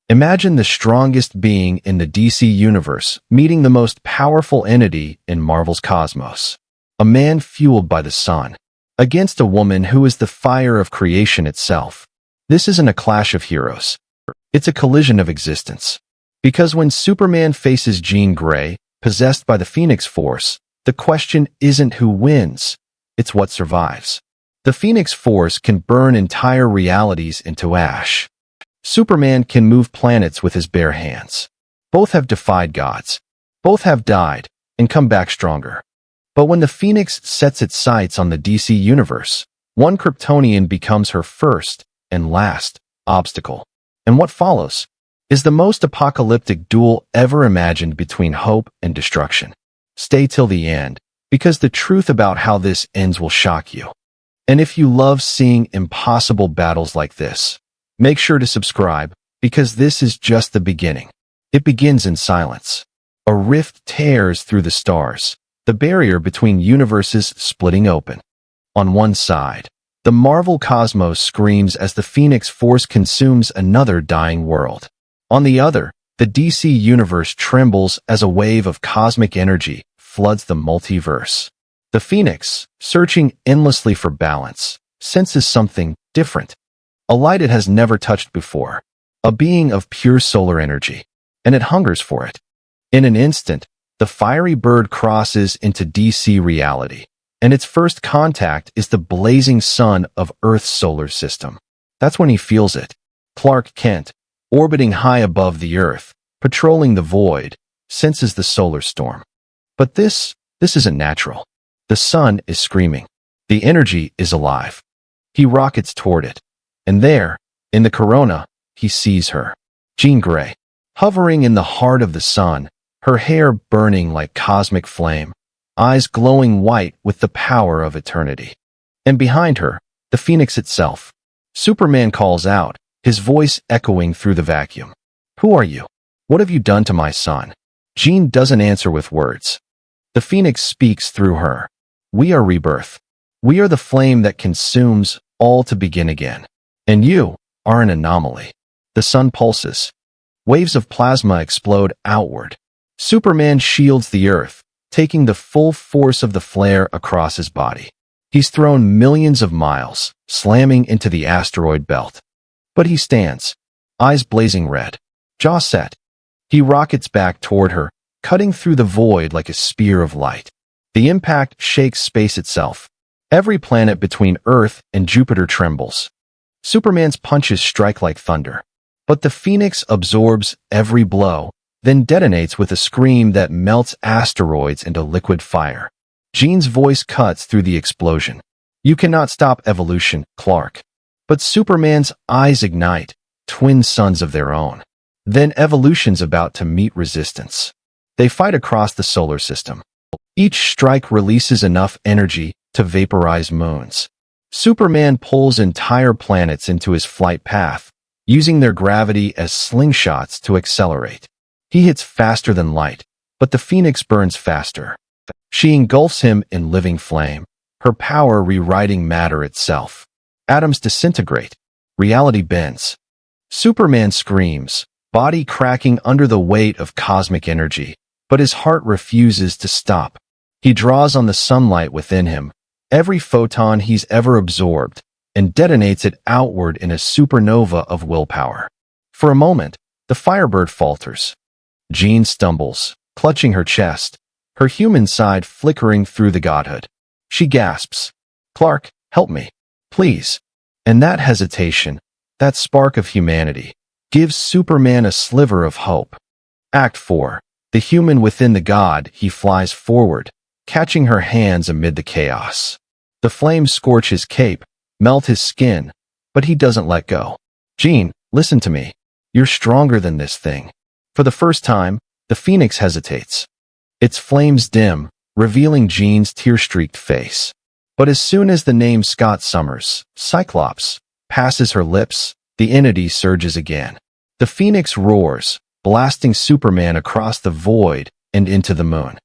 Imagine the strongest being in the DC universe meeting the most powerful entity in Marvel's cosmos. A man fueled by the sun, against a woman who is the fire of creation itself. This isn't a clash of heroes. It's a collision of existence. Because when Superman faces Jean Grey, possessed by the Phoenix Force, the question isn't who wins, it's what survives. The Phoenix Force can burn entire realities into ash. Superman can move planets with his bare hands. Both have defied gods. Both have died and come back stronger. But when the Phoenix sets its sights on the DC universe, one Kryptonian becomes her first and last obstacle. And what follows is the most apocalyptic duel ever imagined between hope and destruction. Stay till the end, because the truth about how this ends will shock you. And if you love seeing impossible battles like this, make sure to subscribe, because this is just the beginning. It begins in silence. A rift tears through the stars, the barrier between universes splitting open. On one side, the Marvel cosmos screams as the Phoenix Force consumes another dying world. On the other, the DC universe trembles as a wave of cosmic energy floods the multiverse. The Phoenix, searching endlessly for balance, senses something different. A light it has never touched before. A being of pure solar energy. And it hungers for it. In an instant, the fiery bird crosses into DC reality, and its first contact is the blazing sun of Earth's solar system. That's when he feels it. Clark Kent, orbiting high above the Earth, patrolling the void, senses the solar storm. But this isn't natural. The sun is screaming. The energy is alive. He rockets toward it. And there, in the corona, he sees her. Jean Grey, hovering in the heart of the sun, her hair burning like cosmic flame, eyes glowing white with the power of eternity. And behind her, the Phoenix itself. Superman calls out, his voice echoing through the vacuum. Who are you? What have you done to my son? Jean doesn't answer with words. The Phoenix speaks through her. We are rebirth. We are the flame that consumes, all to begin again. And you are an anomaly. The sun pulses. Waves of plasma explode outward. Superman shields the Earth, taking the full force of the flare across his body. He's thrown millions of miles, slamming into the asteroid belt. But he stands, eyes blazing red, jaw set. He rockets back toward her, cutting through the void like a spear of light. The impact shakes space itself. Every planet between Earth and Jupiter trembles. Superman's punches strike like thunder. But the Phoenix absorbs every blow, then detonates with a scream that melts asteroids into liquid fire. Jean's voice cuts through the explosion. You cannot stop evolution, Clark. But Superman's eyes ignite, twin suns of their own. Then evolution's about to meet resistance. They fight across the solar system. Each strike releases enough energy to vaporize moons. Superman pulls entire planets into his flight path, using their gravity as slingshots to accelerate. He hits faster than light, but the Phoenix burns faster. She engulfs him in living flame, her power rewriting matter itself. Atoms disintegrate. Reality bends. Superman screams, body cracking under the weight of cosmic energy, but his heart refuses to stop. He draws on the sunlight within him, every photon he's ever absorbed, and detonates it outward in a supernova of willpower. For a moment, the Firebird falters. Jean stumbles, clutching her chest, her human side flickering through the godhood. She gasps, Clark, help me, please. And that hesitation, that spark of humanity, gives Superman a sliver of hope. Act 4. The human within the god, he flies forward, catching her hands amid the chaos. The flames scorch his cape, melt his skin, but he doesn't let go. Jean, listen to me. You're stronger than this thing. For the first time, the Phoenix hesitates. Its flames dim, revealing Jean's tear-streaked face. But as soon as the name Scott Summers, Cyclops, passes her lips, the entity surges again. The Phoenix roars, blasting Superman across the void and into the moon.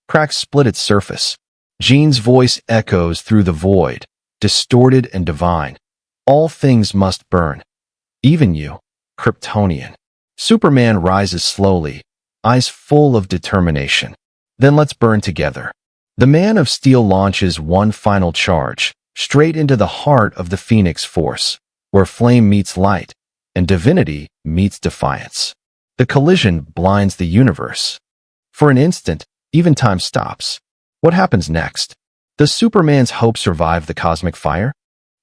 Cracks split its surface. Jean's voice echoes through the void, distorted and divine. All things must burn. Even you, Kryptonian. Superman rises slowly, eyes full of determination. Then let's burn together. The Man of Steel launches one final charge, straight into the heart of the Phoenix Force, where flame meets light, and divinity meets defiance. The collision blinds the universe. For an instant, even time stops. What happens next? Does Superman's hope survive the cosmic fire?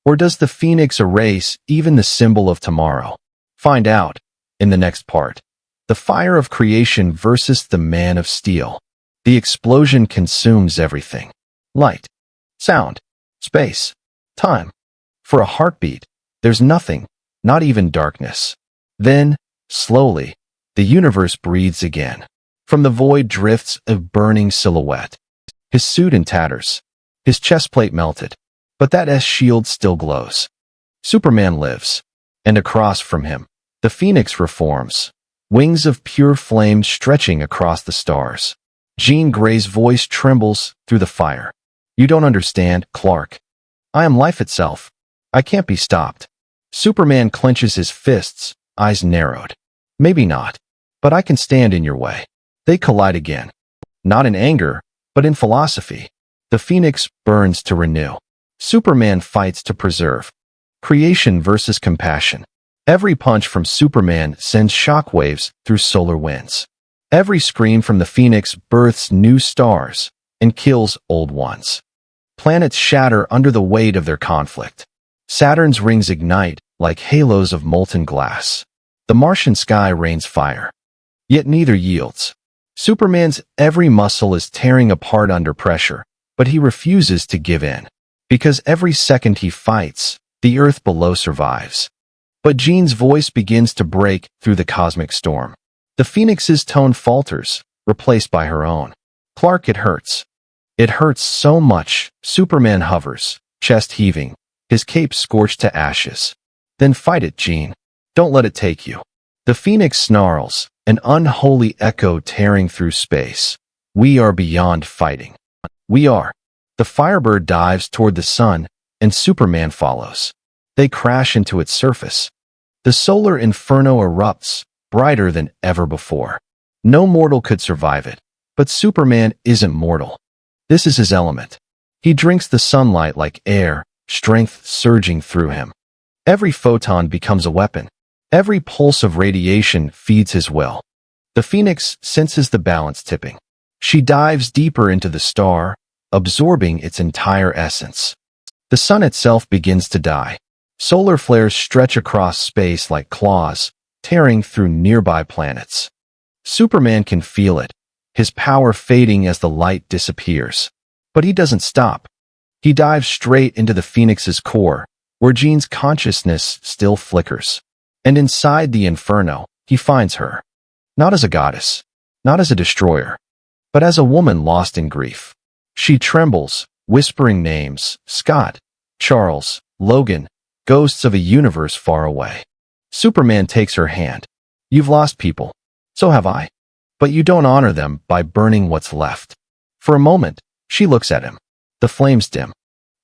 Or does the Phoenix erase even the symbol of tomorrow? Find out in the next part. The fire of creation versus the Man of Steel. The explosion consumes everything. Light, sound, space, time. For a heartbeat, there's nothing, not even darkness. Then, slowly, the universe breathes again. From the void drifts a burning silhouette. His suit in tatters. His chest plate melted. But that S-shield still glows. Superman lives. And across from him, the Phoenix reforms. Wings of pure flame stretching across the stars. Jean Grey's voice trembles through the fire. You don't understand, Clark. I am life itself. I can't be stopped. Superman clenches his fists, eyes narrowed. Maybe not. But I can stand in your way. They collide again. Not in anger, but in philosophy. The Phoenix burns to renew. Superman fights to preserve. Creation versus compassion. Every punch from Superman sends shockwaves through solar winds. Every scream from the Phoenix births new stars and kills old ones. Planets shatter under the weight of their conflict. Saturn's rings ignite like halos of molten glass. The Martian sky rains fire. Yet neither yields. Superman's every muscle is tearing apart under pressure, but he refuses to give in. Because every second he fights, the earth below survives. But Jean's voice begins to break through the cosmic storm. The Phoenix's tone falters, replaced by her own. Clark, it hurts. It hurts so much. Superman hovers, chest heaving, his cape scorched to ashes. Then fight it, Jean. Don't let it take you. The Phoenix snarls, an unholy echo tearing through space. We are beyond fighting. We are. The Firebird dives toward the sun, and Superman follows. They crash into its surface. The solar inferno erupts, brighter than ever before. No mortal could survive it, but Superman isn't mortal. This is his element. He drinks the sunlight like air, strength surging through him. Every photon becomes a weapon. Every pulse of radiation feeds his will. The Phoenix senses the balance tipping. She dives deeper into the star, absorbing its entire essence. The sun itself begins to die. Solar flares stretch across space like claws, tearing through nearby planets. Superman can feel it, his power fading as the light disappears. But he doesn't stop. He dives straight into the Phoenix's core, where Jean's consciousness still flickers. And inside the inferno, he finds her. Not as a goddess, not as a destroyer, but as a woman lost in grief. She trembles, whispering names, Scott, Charles, Logan, ghosts of a universe far away. Superman takes her hand. You've lost people. So have I. But you don't honor them by burning what's left. For a moment, she looks at him. The flames dim.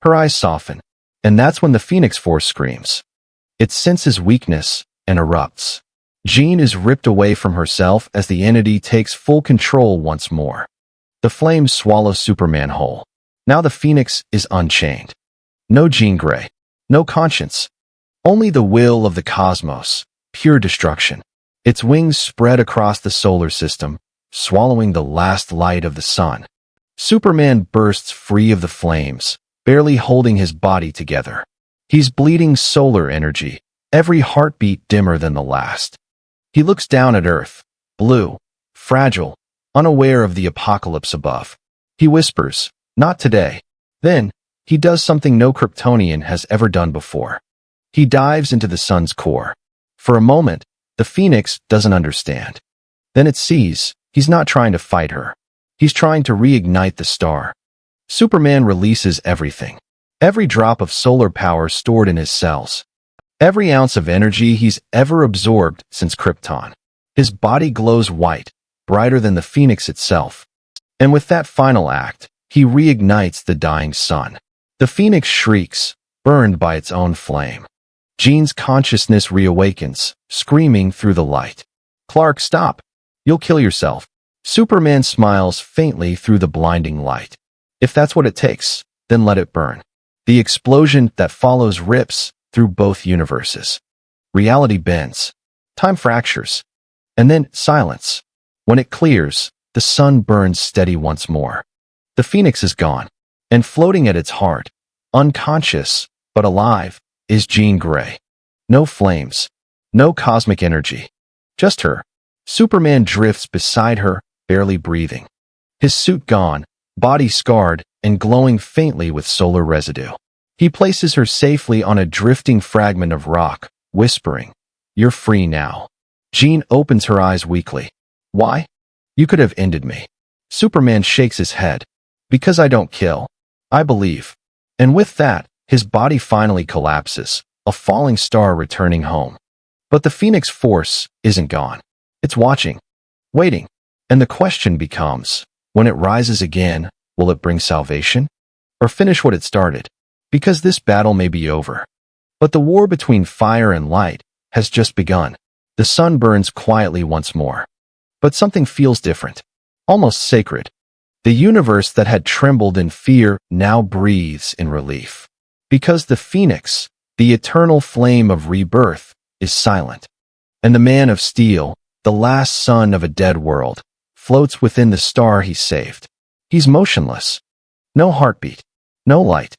Her eyes soften. And that's when the Phoenix Force screams. It senses weakness and erupts. Jean is ripped away from herself as the entity takes full control once more. The flames swallow Superman whole. Now the Phoenix is unchained. No Jean Grey. No conscience. Only the will of the cosmos. Pure destruction. Its wings spread across the solar system, swallowing the last light of the sun. Superman bursts free of the flames, barely holding his body together. He's bleeding solar energy, every heartbeat dimmer than the last. He looks down at Earth, blue, fragile, unaware of the apocalypse above. He whispers, "Not today." Then, he does something no Kryptonian has ever done before. He dives into the sun's core. For a moment, the Phoenix doesn't understand. Then it sees, he's not trying to fight her. He's trying to reignite the star. Superman releases everything. Every drop of solar power stored in his cells. Every ounce of energy he's ever absorbed since Krypton. His body glows white, brighter than the Phoenix itself. And with that final act, he reignites the dying sun. The Phoenix shrieks, burned by its own flame. Jean's consciousness reawakens, screaming through the light. Clark, stop. You'll kill yourself. Superman smiles faintly through the blinding light. If that's what it takes, then let it burn. The explosion that follows rips through both universes. Reality bends. Time fractures. And then silence. When it clears, the sun burns steady once more. The Phoenix is gone. And floating at its heart, unconscious but alive, is Jean Grey. No flames. No cosmic energy. Just her. Superman drifts beside her, barely breathing. His suit gone, body scarred, and glowing faintly with solar residue. He places her safely on a drifting fragment of rock, whispering, "You're free now." Jean opens her eyes weakly. "Why? You could have ended me." Superman shakes his head. "Because I don't kill. I believe." And with that, his body finally collapses, a falling star returning home. But the Phoenix Force isn't gone. It's watching, waiting. And the question becomes, when it rises again, will it bring salvation? Or finish what it started? Because this battle may be over. But the war between fire and light has just begun. The sun burns quietly once more. But something feels different, almost sacred. The universe that had trembled in fear now breathes in relief. Because the Phoenix, the eternal flame of rebirth, is silent. And the Man of Steel, the last son of a dead world, floats within the star he saved. He's motionless. No heartbeat. No light.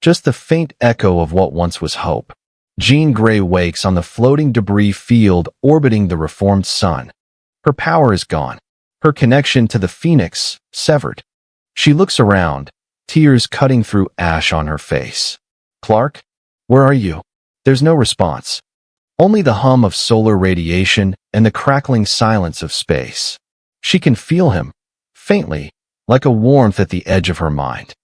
Just the faint echo of what once was hope. Jean Grey wakes on the floating debris field orbiting the reformed sun. Her power is gone. Her connection to the Phoenix severed. She looks around, tears cutting through ash on her face. "Clark, where are you?" There's no response. Only the hum of solar radiation and the crackling silence of space. She can feel him, faintly, like a warmth at the edge of her mind.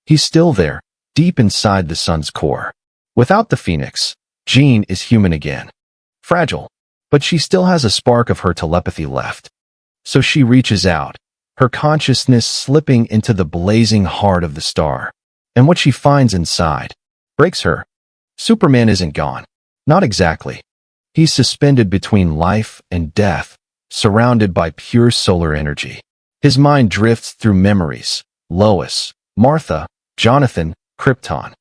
He's still there, deep inside the sun's core. Without the Phoenix, Jean is human again. Fragile, but she still has a spark of her telepathy left. So she reaches out, her consciousness slipping into the blazing heart of the star. And what she finds inside breaks her. Superman isn't gone. Not exactly. He's suspended between life and death, surrounded by pure solar energy. His mind drifts through memories. Lois, Martha, Jonathan, Krypton.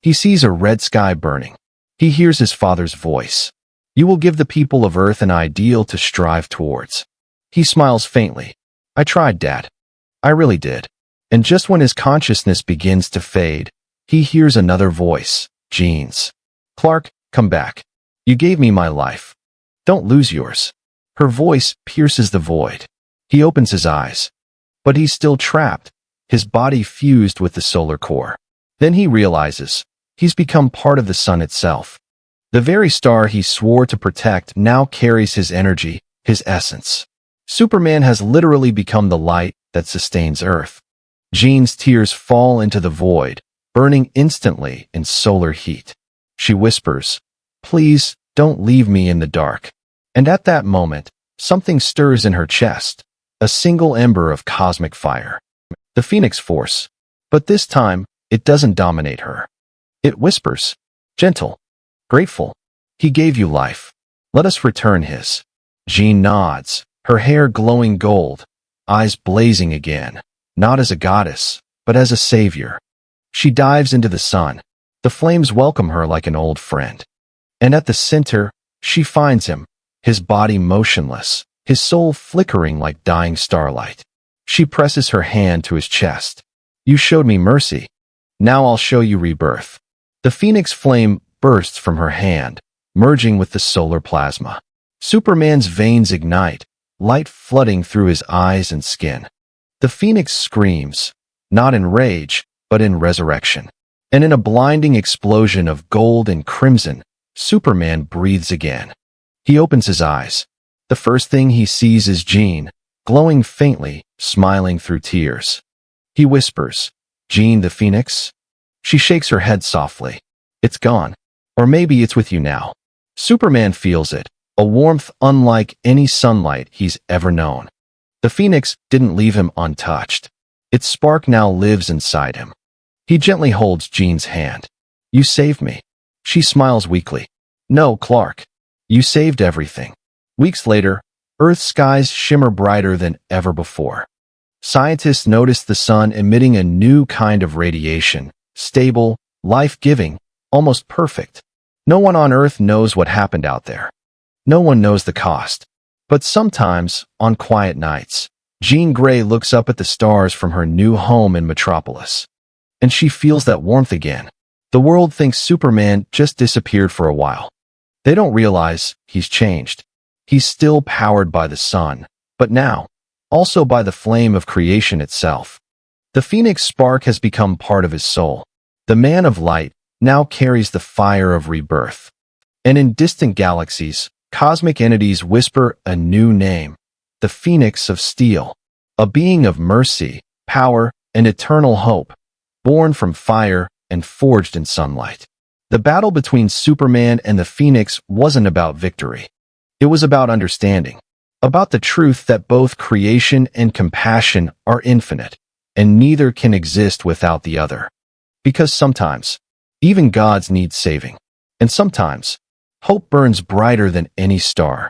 He sees a red sky burning. He hears his father's voice. "You will give the people of Earth an ideal to strive towards." He smiles faintly. "I tried, Dad. I really did." And just when his consciousness begins to fade, he hears another voice, Jean's. "Clark, come back. You gave me my life. Don't lose yours." Her voice pierces the void. He opens his eyes. But he's still trapped, his body fused with the solar core. Then he realizes he's become part of the sun itself. The very star he swore to protect now carries his energy, his essence. Superman has literally become the light that sustains Earth. Jean's tears fall into the void, burning instantly in solar heat. She whispers, "Please, don't leave me in the dark." And at that moment, something stirs in her chest, a single ember of cosmic fire. The Phoenix Force. But this time, it doesn't dominate her. It whispers, gentle, grateful. "He gave you life. Let us return his." Jean nods, her hair glowing gold, eyes blazing again, not as a goddess, but as a savior. She dives into the sun. The flames welcome her like an old friend. And at the center, she finds him, his body motionless, his soul flickering like dying starlight. She presses her hand to his chest. "You showed me mercy. Now I'll show you rebirth." The Phoenix flame bursts from her hand, merging with the solar plasma. Superman's veins ignite, light flooding through his eyes and skin. The Phoenix screams, not in rage, but in resurrection. And in a blinding explosion of gold and crimson, Superman breathes again. He opens his eyes. The first thing he sees is Jean, glowing faintly, smiling through tears. He whispers, "Jean the Phoenix?" She shakes her head softly. "It's gone. Or maybe it's with you now." Superman feels it, a warmth unlike any sunlight he's ever known. The Phoenix didn't leave him untouched. Its spark now lives inside him. He gently holds Jean's hand. "You saved me." She smiles weakly. "No, Clark. You saved everything." Weeks later, Earth's skies shimmer brighter than ever before. Scientists notice the sun emitting a new kind of radiation, stable, life-giving, almost perfect. No one on Earth knows what happened out there. No one knows the cost. But sometimes, on quiet nights, Jean Grey looks up at the stars from her new home in Metropolis. And she feels that warmth again. The world thinks Superman just disappeared for a while. They don't realize he's changed. He's still powered by the sun, but now, also by the flame of creation itself. The phoenix spark has become part of his soul. The man of light now carries the fire of rebirth. And in distant galaxies, cosmic entities whisper a new name, the Phoenix of Steel, a being of mercy, power, and eternal hope, born from fire and forged in sunlight. The battle between Superman and the Phoenix wasn't about victory. It was about understanding, about the truth that both creation and compassion are infinite, and neither can exist without the other. Because sometimes, even gods need saving, and sometimes, hope burns brighter than any star.